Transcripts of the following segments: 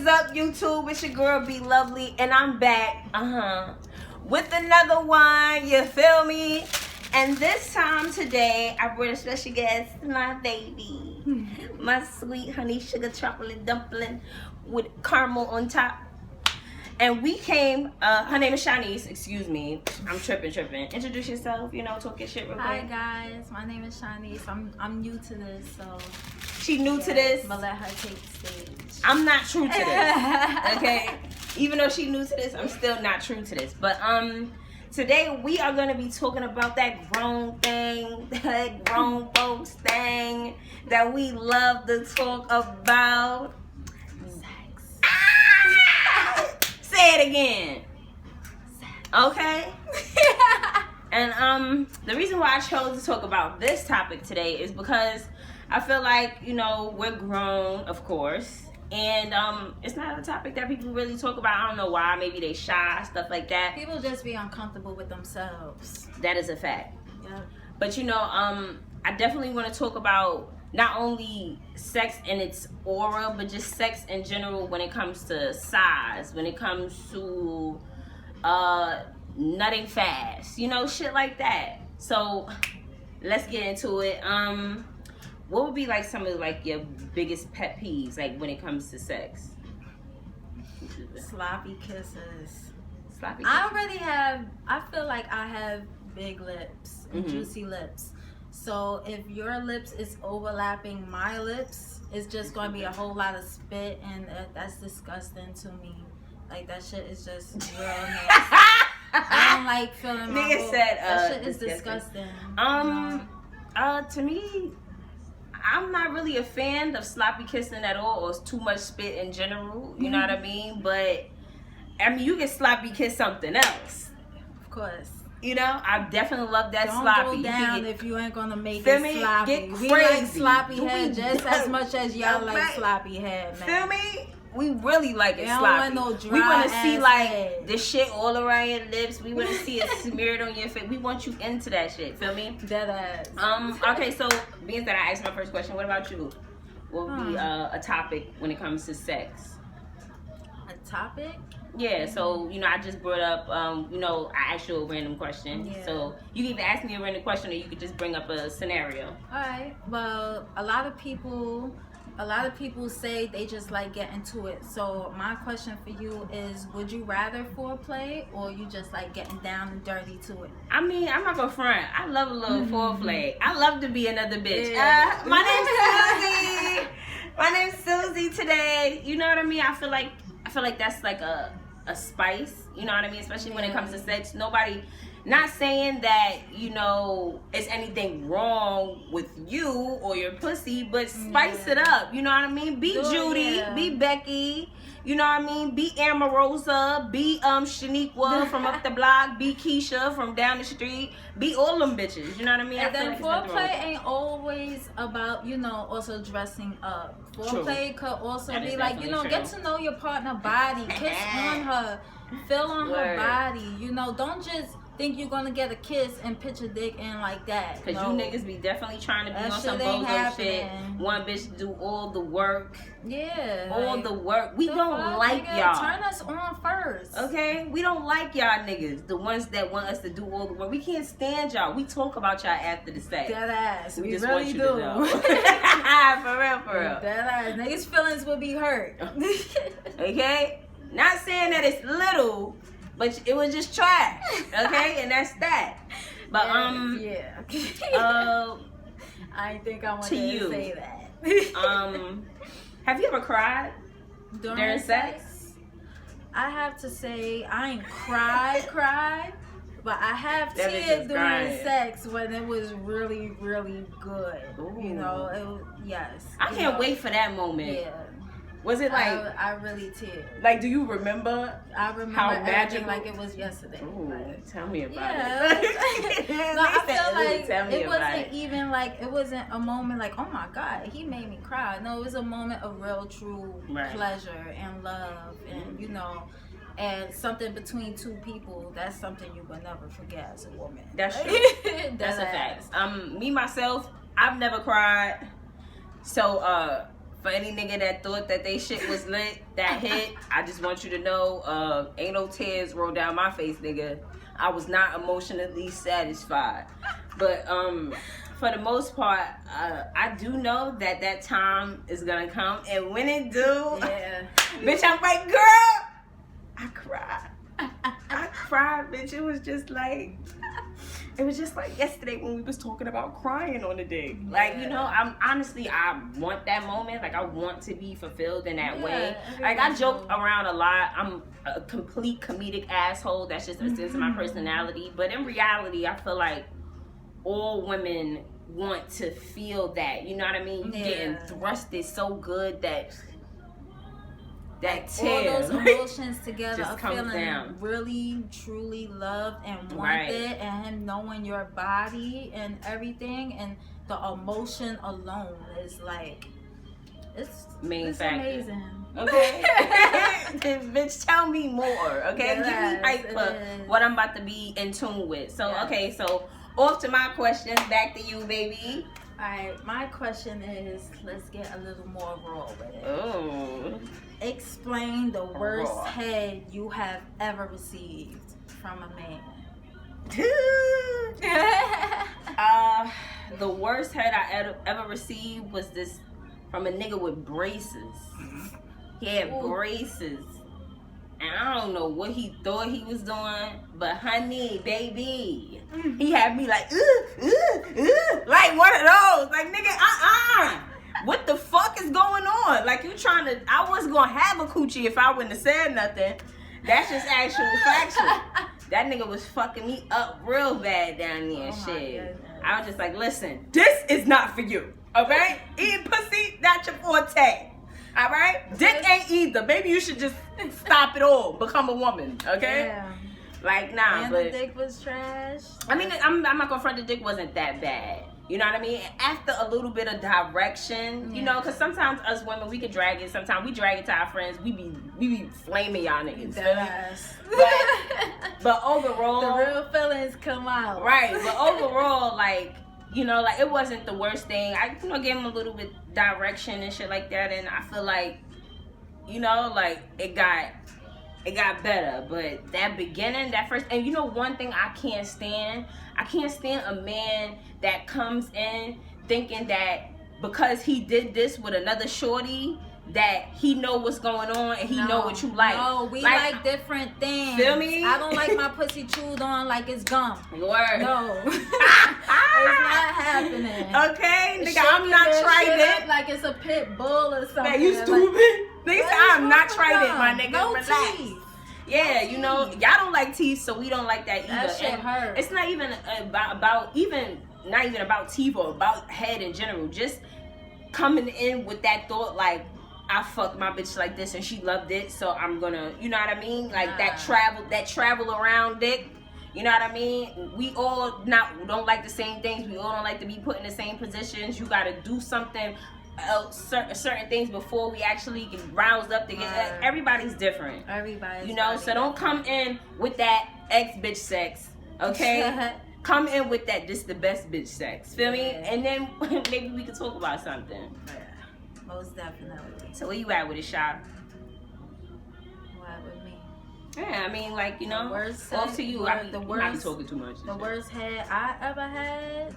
is up, YouTube? It's your girl B.Luvly, and I'm back, with another one. You feel me? And this time today, I brought a special guest, my baby, my sweet honey sugar chocolate dumpling with caramel on top. And we came. Her name is Shanice. Excuse me, I'm tripping. Introduce yourself. Talk your shit real quick. Hi guys, my name is Shanice. I'm new to this, so. She new to this. But let her take the stage. I'm not true to this. Okay, even though she new to this, I'm still not true to this. But today we are gonna be talking about that grown thing, that grown folks thing that we love to talk about. Sex. Say it again. Okay. And the reason why I chose to talk about this topic today is because I feel like, we're grown, of course, and it's not a topic that people really talk about. I don't know why. Maybe they shy, stuff like that. People just be uncomfortable with themselves. That is a fact. Yeah. But I definitely want to talk about not only sex in its aura, but just sex in general when it comes to size, when it comes to nutting fast, shit like that. So let's get into it. What would be like some of like your biggest pet peeves, like when it comes to sex? Sloppy kisses. Sloppy kisses. I feel like I have big lips and juicy lips. So if your lips is overlapping my lips, it's just going to be a whole lot of spit, and that's disgusting to me. Like, that shit is just real nasty. I don't like feeling my Nigga said, that shit is disgusting. To me, I'm not really a fan of sloppy kissing at all, or too much spit in general. You know what I mean? But you can sloppy kiss something else. Of course. I definitely love that Don't sloppy. Go down if you ain't gonna make feel it me? sloppy. Get we crazy. like sloppy head just as much as y'all like sloppy head, man. Feel me? We really like it don't sloppy. want no dry We want to see like head. the shit all around your lips. We want to see it smeared on your face. We want you into that shit. Feel me? Dead ass. Okay, so being that I asked my first question, what about you? What would be a topic when it comes to sex? A topic? Yeah, so I just brought up I asked you a random question. Yeah. So you can either ask me a random question or you could just bring up a scenario. Alright. Well, a lot of people say they just like getting to it. So my question for you is, would you rather foreplay or you just like getting down and dirty to it? I mean, I'm not gonna front. I love a little foreplay. I love to be another bitch. Yeah. My name's Susie. My name's Susie today. You know what I mean? I feel like that's like a spice. You know what I mean? Especially when it comes to sex. Not saying that, it's anything wrong with you or your pussy, but spice it up. You know what I mean? Be Judy, be Becky, you know what I mean? Be Amarosa, be Shaniqua from up the block, be Keisha from down the street, be all them bitches. You know what I mean? And then foreplay ain't always about, also dressing up. Foreplay could also be like, get to know your partner body, kiss on her, feel on her body. Don't just think you're gonna get a kiss and pitch a dick in like that. Cause you niggas be definitely trying to be on some bozo shit. One bitch do all the work. Yeah. All the work. We don't like y'all. Turn us on first. Okay? We don't like y'all niggas. The ones that want us to do all the work. We can't stand y'all. We talk about y'all after the sex. Dead ass. We just really want you do. to know. For real. Dead ass. Niggas' feelings will be hurt. Okay? Not saying that it's little, but it was just trash, okay? And that's that. But yeah. I think I want to you, say that. Have you ever cried during sex? I have to say I ain't cried, but I have tears during sex when it was really, really good. Ooh. Yes. I can't wait for that moment. Yeah. Was it like I really teared? Like, do you remember? I remember how everything magical? like it was yesterday. Ooh, tell me about it. No, I feel like it wasn't a moment like, oh my God, he made me cry. No, it was a moment of real, true pleasure and love, and and something between two people. That's something you will never forget as a woman. That's true. That's a fact. Me myself, I've never cried. So For any nigga that thought that they shit was lit, that hit, I just want you to know, ain't no tears roll down my face, nigga. I was not emotionally satisfied. But for the most part, I do know that time is gonna come, and when it do, bitch, I'm like, girl, I cried. I cried, bitch. It was just like yesterday when we was talking about crying on the dick. Like, you know, I want that moment. Like, I want to be fulfilled in that way. Like, I joke around a lot. I'm a complete comedic asshole. That's just a sense of my personality. But in reality, I feel like all women want to feel that. You know what I mean? You getting thrusted so good that tear, all those emotions together of feeling down. Really, truly loved and wanted, and him knowing your body and everything, and the emotion alone is like, it's amazing. Okay, bitch, tell me more. Okay, give me hype for what I'm about to be in tune with. So okay, so off to my questions. Back to you, baby. Alright, my question is, let's get a little more raw with it. Oh. Explain the worst head you have ever received from a man. The worst head I ever received was this from a nigga with braces. He had braces. And I don't know what he thought he was doing, but honey, baby, he had me like, like one of those. Like, nigga, what the fuck is going on? Like, you trying to, I wasn't gonna have a coochie if I wouldn't have said nothing. That's just actual factual. That nigga was fucking me up real bad down there and shit. I was just like, listen, this is not for you, okay? Eating pussy, not your forte. All right, dick ain't either. Maybe you should just stop it all, become a woman, okay? Yeah. Like, nah, and but the dick was trash. I mean, I'm not gonna front, the dick wasn't that bad. You know what I mean? After a little bit of direction, you know, because sometimes us women, we could drag it. Sometimes we drag it to our friends. We be flaming y'all niggas. But overall, the real feelings come out. Right, but overall, like, you know, like, it wasn't the worst thing. I, you know, gave him a little bit direction and shit like that, and I feel like, you know, like, it got better. But that beginning, that first, and you know, one thing I can't stand a man that comes in thinking that because he did this with another shorty, that he know what's going on and he know what you like. No, we like different things. Feel me? I don't like my pussy chewed on like it's gum. Word. No. It's not happening. Okay, nigga, I'm not trident. Like it's a pit bull or something. Man, you stupid. Nigga, I'm not trident, my nigga. No relax. teeth. Yeah, you know, y'all don't like teeth, so we don't like that either. That shit hurt. It's not even about teeth or about head in general. Just coming in with that thought, like, I fucked my bitch like this and she loved it, so I'm gonna, you know what I mean? Like that travel around dick. You know what I mean? We all don't like the same things. We all don't like to be put in the same positions. You gotta do something else, certain things before we actually get roused up to get. Everybody's different. Everybody's, you know, so don't come in with that ex bitch sex, okay? Come in with that this the best bitch sex. Feel me? And then maybe we can talk about something. Most definitely. So where you at with it, Sha? What with me? Yeah, I mean, like, you know, off to you. I mean, I'm talking too much. The worst head I ever had,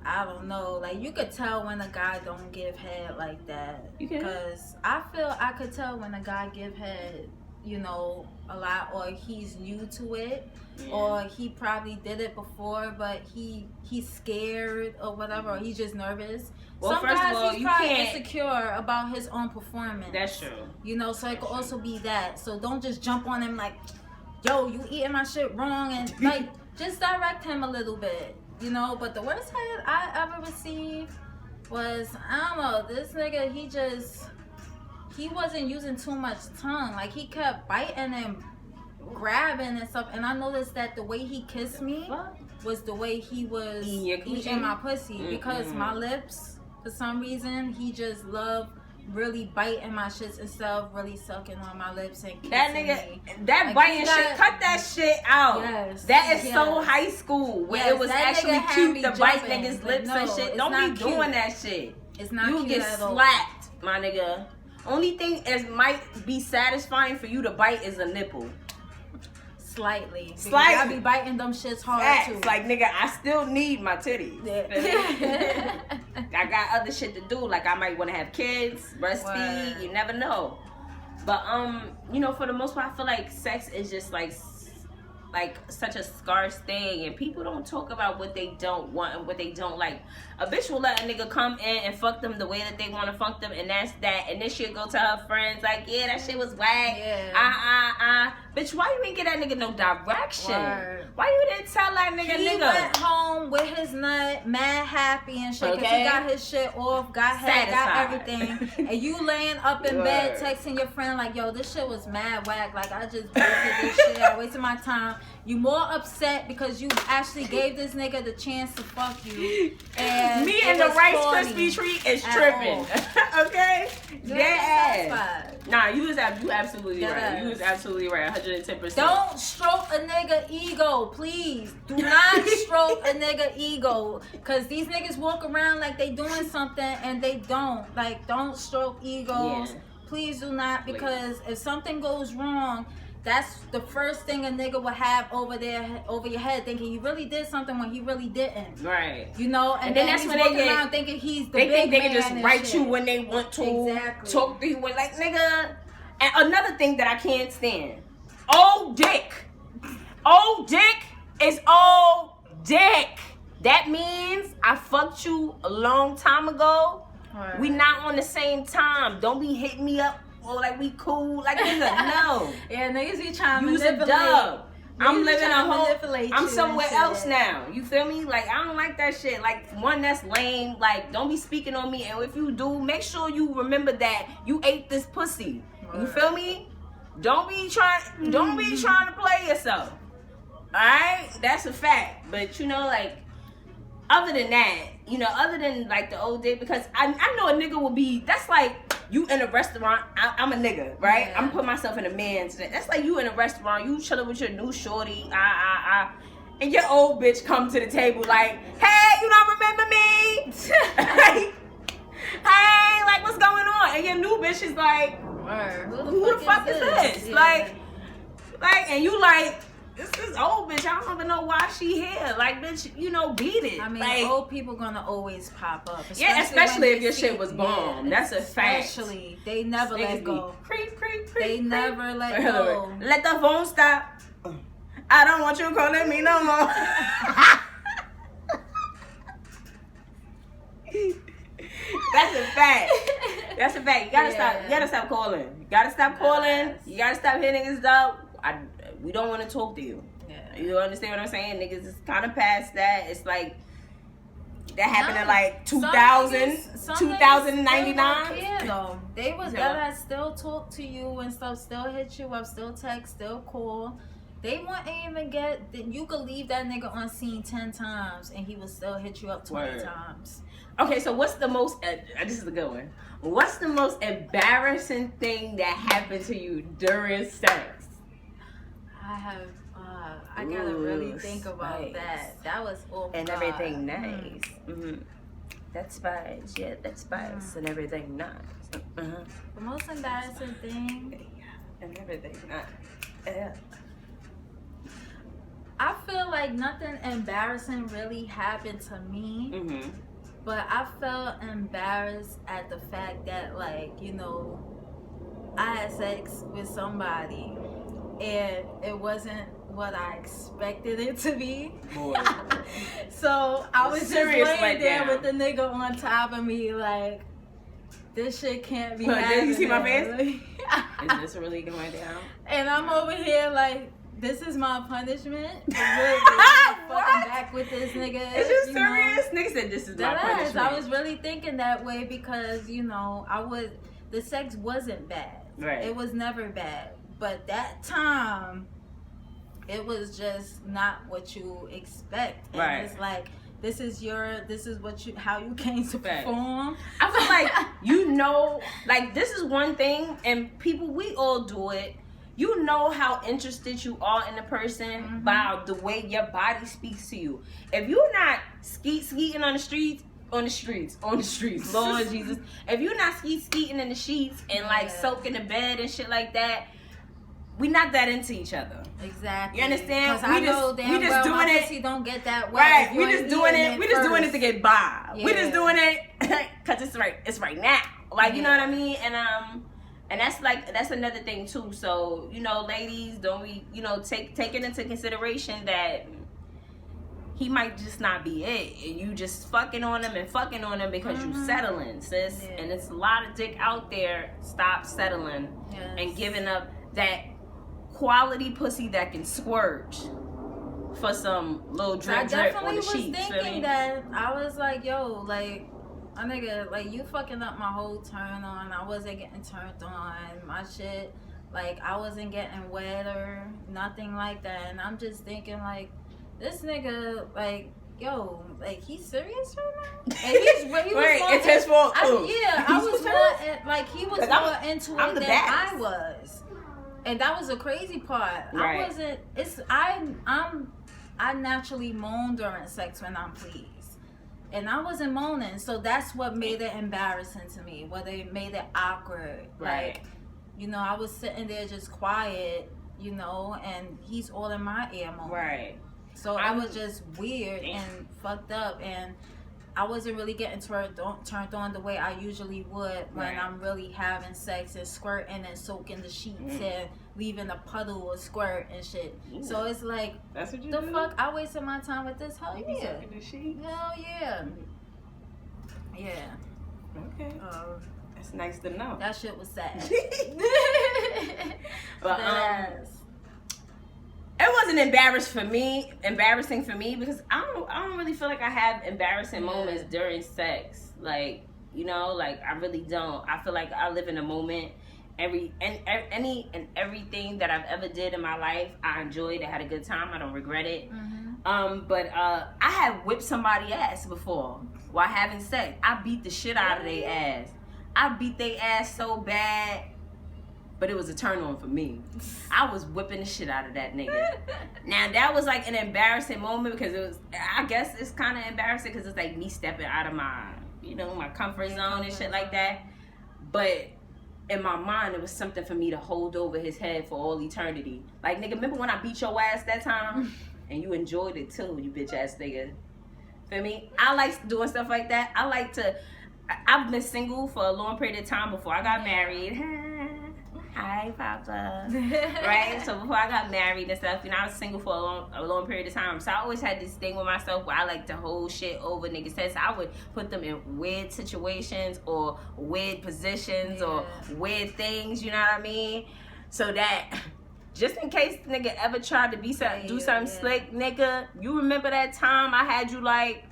I don't know. Like, you could tell when a guy don't give head like that. Because I feel I could tell when a guy give head, you know, a lot, or he's new to it, or he probably did it before, but he's scared or whatever, or he's just nervous. Well, some first guys, of all, he's probably insecure about his own performance. That's true. You know, so it could also be that. So don't just jump on him like, yo, you eating my shit wrong, and like, just direct him a little bit, you know. But the worst head I ever received was, I don't know, this nigga, he wasn't using too much tongue. Like, he kept biting and grabbing and stuff. And I noticed that the way he kissed me was the way he was eating my pussy. Because my lips, for some reason, he just loved really biting my shits instead of really sucking on my lips and kissing me. That like, biting shit, cut that shit out. Yes, that is so high school where it was actually cute to bite niggas' lips and shit. Don't be doing that shit. It's not you cute get at all. slapped, my nigga. Only thing is might be satisfying for you to bite is a nipple. Slightly. Slightly. I be biting them shits hard Facts. too. Like, nigga, I still need my titties. Yeah. I got other shit to do. Like, I might want to have kids, breastfeed. Word. You never know. But you know, for the most part, I feel like sex is just like such a scarce thing, and people don't talk about what they don't want and what they don't like. A bitch will let a nigga come in and fuck them the way that they want to fuck them, and that's that. And then she'll go to her friends like, yeah, that shit was whack. Yeah. Bitch, why you ain't get that nigga no direction? Word. Why you didn't tell that nigga? He went home with his nut, mad happy and shit, because he got his shit off, got head, got everything. And you laying up in bed texting your friend like, yo, this shit was mad whack. Like, I just wasted this shit. I wasted my time. You more upset because you actually gave this nigga the chance to fuck you. And me and the Rice Krispie treat is tripping. Okay? Yeah. Nah, you absolutely right. You was absolutely right. 110%. Don't stroke a nigga ego, please. Do not stroke a nigga ego. Cause these niggas walk around like they doing something and they don't. Like, don't stroke egos. Yeah. Please do not, because if something goes wrong, that's the first thing a nigga will have over your head, thinking you really did something when he really didn't. Right. You know, and then that's when they get around thinking he's the big man. They can just write you when they want to. Exactly. Talk to you when, like, nigga. And another thing that I can't stand. Old dick. Old dick is old dick. That means I fucked you a long time ago. Right. We not on the same time. Don't be hitting me up. Oh, like we cool, like nigga, no. Yeah, niggas be trying to use a dub. I'm living a whole. I'm somewhere else now. You feel me? Like, I don't like that shit. Like, one, that's lame. Like, don't be speaking on me. And if you do, make sure you remember that you ate this pussy. You feel me? Don't be trying to play yourself. All right, that's a fact. But you know, like, other than that, you know, other than like the old dick, because I know a nigga will be. That's like. You in a restaurant, I'm a nigga, right? Yeah. I'm putting myself in a man's. That's like you in a restaurant, you chilling with your new shorty, and your old bitch come to the table like, hey, you don't remember me? Hey, like, what's going on? And your new bitch is like, who the fuck is this? Yeah. Like, and you like, this is old bitch. I don't even know why she here. Like, bitch, you know, beat it. I mean, like, old people gonna always pop up. Especially if your shit was bomb. Yeah, that's a fact. Especially, they never let go. Creep. They never let go. Let the phone stop. I don't want you calling me no more. That's a fact. That's a fact. You gotta stop. You gotta stop calling. You gotta stop calling. You gotta stop hitting niggas up. We don't want to talk to you. Yeah. You understand what I'm saying? Niggas is kind of past that. It's like that happened in like 2000, 2099. Yeah, though. They was that still talk to you and stuff, still hit you up, still text, still call. They wouldn't even get. You could leave that nigga on scene 10 times and he would still hit you up 20 times. Okay, so what's the most? This is a good one. What's the most embarrassing thing that happened to you during sex? I gotta really think about that. That was awful. And everything nice. Mm-hmm. That's spice. Yeah, that's spice. And everything nice. The most embarrassing thing. And everything nice. Yeah. I feel like nothing embarrassing really happened to me. Mm-hmm. But I felt embarrassed at the fact that, like, you know, I had sex with somebody and it wasn't what I expected it to be. So I was just laying there with the nigga on top of me like, this shit can't be happening. Did you see my face? Is this really going down? And I'm over here like, this is my punishment. Fucking back with this nigga. Is you serious? Nigga said this is my punishment. I was really thinking that way because, you know, the sex wasn't bad. Right. It was never bad. But that time, it was just not what you expect. And right. It's like, how you came to perform. I feel like, you know, like, this is one thing, and we all do it. You know how interested you are in the person by the way your body speaks to you. If you're not skeeting on the streets, on the streets, Lord Jesus. If you're not skeeting in the sheets and like soaking the bed and shit like that, we not that into each other. Exactly. You understand? Because I know damn we just well doing my it. pussy don't get that wet. Right. We just doing it. We just doing it to get by. Yeah. We just doing it because it's right now. Like, you know what I mean? And that's another thing too. So, you know, ladies, don't we, you know, take it into consideration that he might just not be it, and you just fucking on him because you settling, sis. And it's a lot of dick out there. Stop settling and giving up that quality pussy that can squirt for some little drip on the sheets. I definitely was thinking that. I was like, yo, like, a nigga, like, you fucking up my whole turn on. I wasn't getting turned on. My shit, like, I wasn't getting wet or nothing like that. And I'm just thinking, like, this nigga, like, yo, like, he's serious right now? And it's his fault too. I was more, like, he was more into it than I was. And that was the crazy part. Right. I wasn't. I naturally moan during sex when I'm pleased, and I wasn't moaning. So that's what made it embarrassing to me. What it made it awkward. Right. Like, you know, I was sitting there just quiet, you know, and he's all in my ear moaning. Right. So I was just weird and fucked up, and I wasn't really getting turned on the way I usually would when I'm really having sex and squirting and soaking the sheets and leaving a puddle of squirt and shit. So it's like, that's what you the do? fuck? I wasted my time with this? Hell yeah. Soaking the sheets? Hell yeah. Yeah. Okay. That's nice to know. That shit was sad. But, it wasn't embarrassing for me because I don't really feel like I have embarrassing moments during sex. Like, you know, like I really don't. I feel like I live in a moment. Any and everything that I've ever did in my life, I enjoyed. I had a good time. I don't regret it. But I had whipped somebody's ass before while having sex. I beat the shit out of their ass. I beat their ass so bad. But it was a turn on for me. I was whipping the shit out of that nigga. Now that was like an embarrassing moment because it was, I guess it's kind of embarrassing because it's like me stepping out of my, you know, my comfort zone and shit like that. But in my mind, it was something for me to hold over his head for all eternity. Like, nigga, remember when I beat your ass that time? And you enjoyed it too, you bitch ass nigga. Feel me? I like doing stuff like that. I've been single for a long period of time before I got married. Hi, Papa. Right? So before I got married and stuff, you know, I was single for a long period of time. So I always had this thing with myself where I like to hold shit over niggas' heads. So I would put them in weird situations or weird positions or weird things, you know what I mean? So that just in case the nigga ever tried to do something slick, nigga, you remember that time I had you like,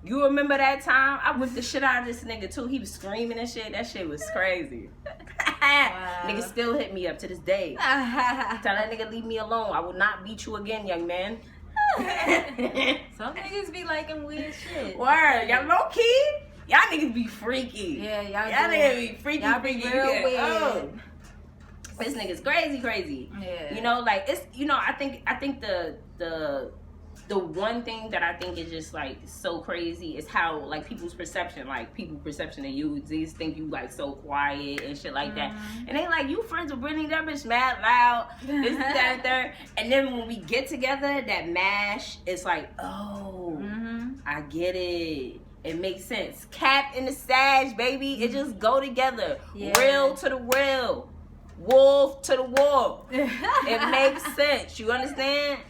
you remember that time? I whipped the shit out of this nigga too. He was screaming and shit. That shit was crazy. Nigga still hit me up to this day. Tell that nigga leave me alone. I will not beat you again, young man. Some niggas be liking weird shit. Word. Y'all low key? Y'all niggas be freaky. Yeah, y'all niggas be freaky. Y'all be real weird. Oh. This nigga's crazy. Yeah. You know, like it's, you know, I think the one thing that I think is just like so crazy is how like people's perception of you, they just think you like so quiet and shit like that. And they like, you friends with Brittany, that bitch mad loud, this, that, and third. And then when we get together, that mash is like, oh, I get it. It makes sense. Cap and the Sag, baby, it just go together. Yeah. Real to the real. Wolf to the wolf. It makes sense. You understand?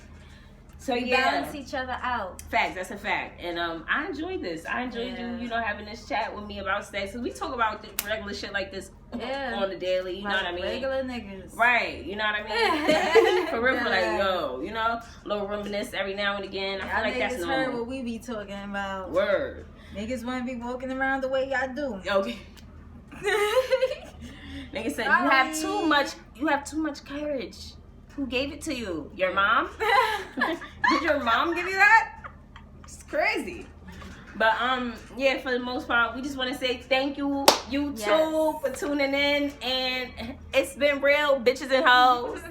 So we balance each other out. Facts, that's a fact. And I enjoyed this. I enjoyed you, you know, having this chat with me about sex. Cause we talk about regular shit like this on the daily. You know what I mean? Regular niggas. Right. You know what I mean? For real, for like, yo, you know, a little reminisce every now and again. I feel like that's normal. Heard what we be talking about. Word. Niggas want to be walking around the way y'all do. Okay. Nigga said you have too much courage. Who gave it to you? Your mom? Did your mom give you that? It's crazy. But yeah, for the most part, we just want to say thank you, YouTube, for tuning in, and it's been real, bitches and hoes.